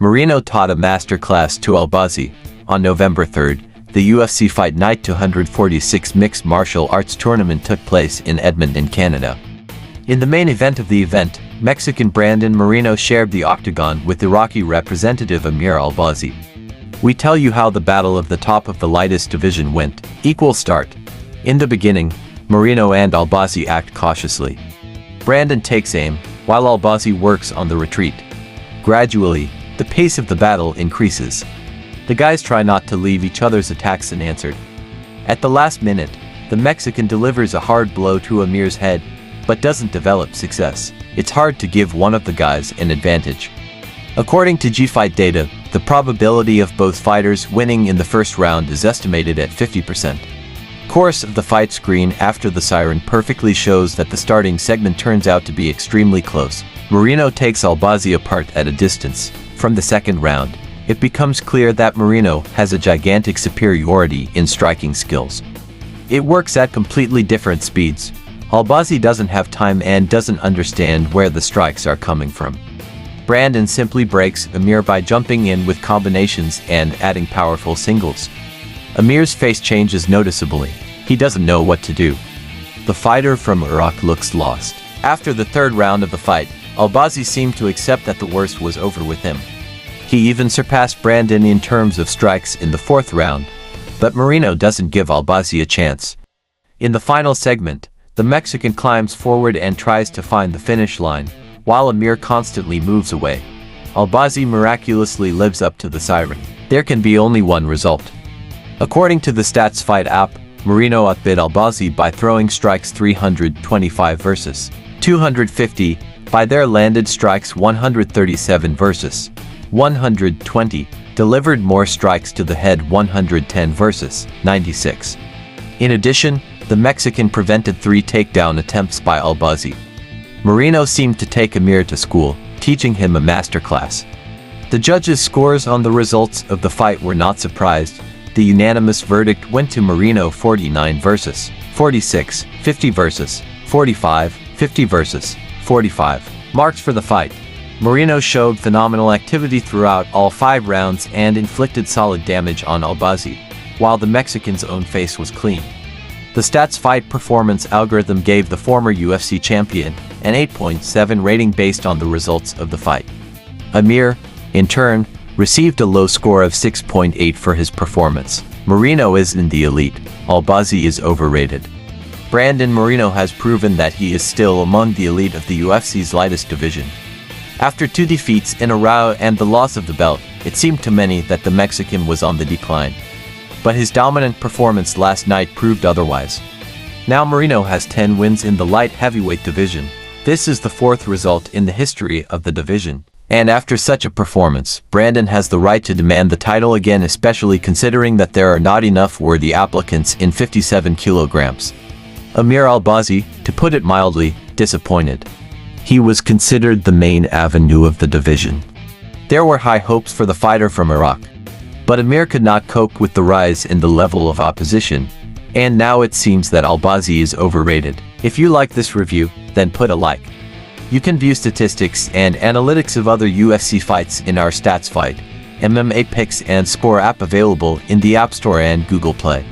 Moreno taught a masterclass to Albazi. On November 3rd, the UFC Fight Night 246 mixed martial arts tournament took place in Edmonton, Canada. In the main event of the event, Mexican Brandon Moreno shared the octagon with Iraqi representative Amir Albazi. We tell you how the battle of the top of the lightest division went. Equal start. In the beginning, Moreno and Albazi act cautiously. Brandon takes aim, while Albazi works on the retreat. Gradually, the pace of the battle increases. The guys try not to leave each other's attacks unanswered. At the last minute, the Mexican delivers a hard blow to Amir's head, but doesn't develop success. It's hard to give one of the guys an advantage. According to G-Fight data, the probability of both fighters winning in the first round is estimated at 50%. Course of the fight screen after the siren perfectly shows that the starting segment turns out to be extremely close. Moreno takes Albazi apart at a distance. From the second round, it becomes clear that Moreno has a gigantic superiority in striking skills. It works at completely different speeds. Albazi doesn't have time and doesn't understand where the strikes are coming from. Brandon simply breaks Amir by jumping in with combinations and adding powerful singles. Amir's face changes noticeably. He doesn't know what to do. The fighter from Iraq looks lost. After the third round of the fight, Albazi seemed to accept that the worst was over with him. He even surpassed Brandon in terms of strikes in the fourth round, but Moreno doesn't give Albazi a chance. In the final segment, the Mexican climbs forward and tries to find the finish line, while Amir constantly moves away. Albazi miraculously lives up to the siren. There can be only one result. According to the Stats Fight app, Moreno outbid Albazi by throwing strikes 325 versus 250, by their landed strikes 137 versus 120, delivered more strikes to the head 110 versus 96. In addition, the Mexican prevented 3 takedown attempts by Albazi. Moreno seemed to take Amir to school, teaching him a masterclass. The judges' scores on the results of the fight were not surprised. The unanimous verdict went to Moreno 49 versus 46, 50 versus 45, 50 versus 45. Marks for the fight. Moreno showed phenomenal activity throughout all 5 rounds and inflicted solid damage on Albazi, while the Mexican's own face was clean. The Stats Fight performance algorithm gave the former UFC champion an 8.7 rating based on the results of the fight. Amir, in turn, received a low score of 6.8 for his performance. Moreno is in the elite. Albazi is overrated. Brandon Moreno has proven that he is still among the elite of the UFC's lightest division. After 2 defeats in a row and the loss of the belt, it seemed to many that the Mexican was on the decline. But his dominant performance last night proved otherwise. Now Moreno has 10 wins in the light heavyweight division. This is the 4th result in the history of the division. And after such a performance, Brandon has the right to demand the title again, especially considering that there are not enough worthy applicants in 57 kilograms. Amir Albazi, to put it mildly, disappointed. He was considered the main avenue of the division. There were high hopes for the fighter from Iraq. But Amir could not cope with the rise in the level of opposition, and now it seems that Albazi is overrated. If you like this review, then put a like. You can view statistics and analytics of other UFC fights in our Stats Fight, MMA Picks and Score app available in the App Store and Google Play.